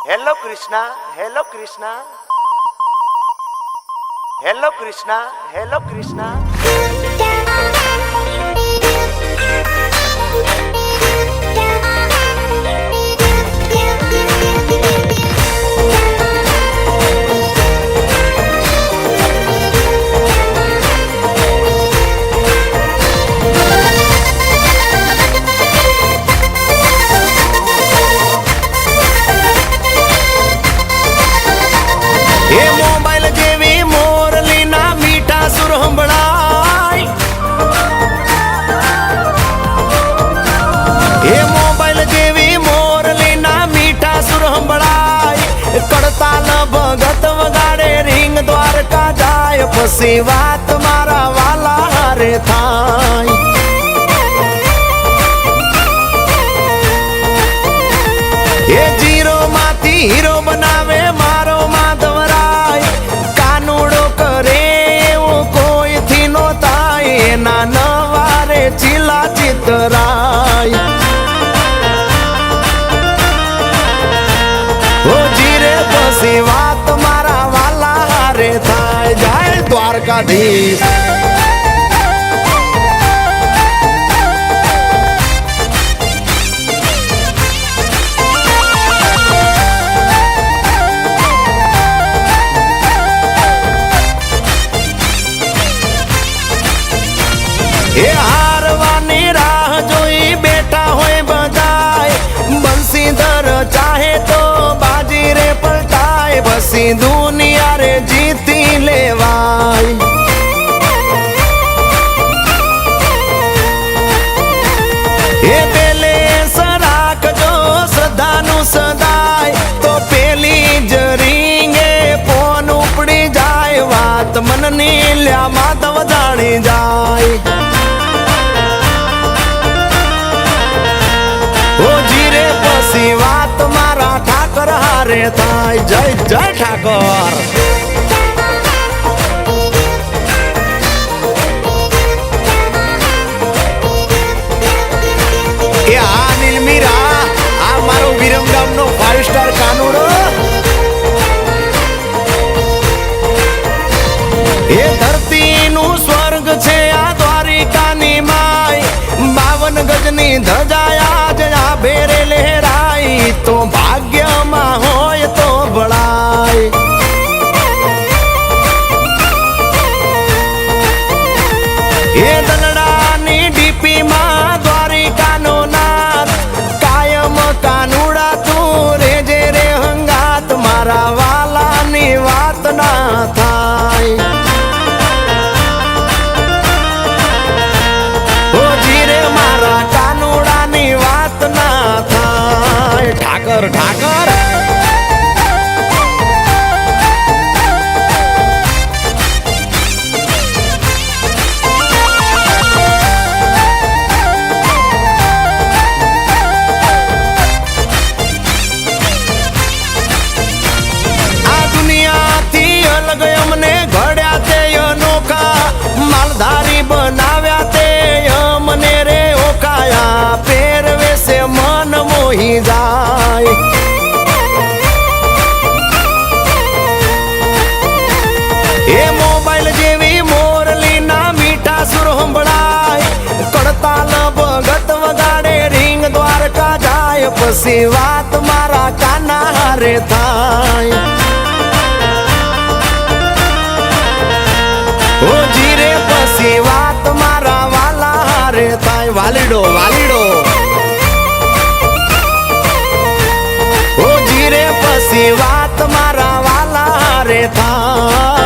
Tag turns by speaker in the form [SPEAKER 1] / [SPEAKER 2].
[SPEAKER 1] Hello Krishna, hello Krishna. Hello Krishna, hello Krishna. એ mobile જેવી મોરલી ના મીઠા સુર સંભળાય, એ મોબાઈલ જેવી મોરલી ના મીઠા સુર સંભળાય, કડતાલ ભગત વગાડે રીંગ દ્વારકા જાય, પછી વાત મારા વાલા હારે થાય. એ જીરો માંથી હીરો બનાવે મારો માધવરાય, કાનુડો કરે એવું કોઈ થી નો થાય, એના નવારે ચીલા ચિતરાય. ઓ જીરે પછી વાત મારા વાલા હારે થાય, જાય દ્વારકાધીશ. એ હારવાની રાહ જોઈ બેઠા હોય બધાય, બંસીધર ચાહે તો બાજી રે પલટાય, બસી દુનિયા રે જીતી લેવાય. એ પેલે રાખજો શ્રદ્ધાનું સદાય, તો પેલી જ રીંગે ફોન ઉપડી જાય, વાત મનની લ્યા માધવ જાણી જાય. વાત મારા ઠાકર હારે થાય, જય જય ઠાકર. એ આ નીલમીરા, આ મારો વિરમગામ નો 5 સ્ટાર કાનુડો. એ ધરતી નું સ્વર્ગ છે આ દ્વારિકાની માય, 52 ગજની ધજાયા જ આ ભેરે લહેરાય, તો ભાગ્યમાં હોય તો ભળાય. એ દલડાની ડીપી માં દ્વારિકાનો નાથ, કાયમ કાનુડા તું રેજે રે હંગાત, મારા વાલાની વાત ના થાય. ઓ જીરે મારા કાનુડાની વાત ના થાય, ઠાકર ઠાકર. આ દુનિયાથી અલગ અમને ઘડ્યા તે અનોખા, માલધારી બનાવ્યા તે અમને રે ઓકાયા, પહેરવે છે મન મોહી જાય. એ મોબાઈલ જેવી મોરલી ના મીઠા સુર સંભળાય, કડતાલ ભગત વગાડે રીંગ દ્વારકા જાય, પછી વાત મારા કાના હારે થાય. ઓ જીરે પછી વાત મારા વાલા હારે થાય, વાલીડો વાલીડો. ઓ જીરે પછી વાત મારા વાલા હારે થાય.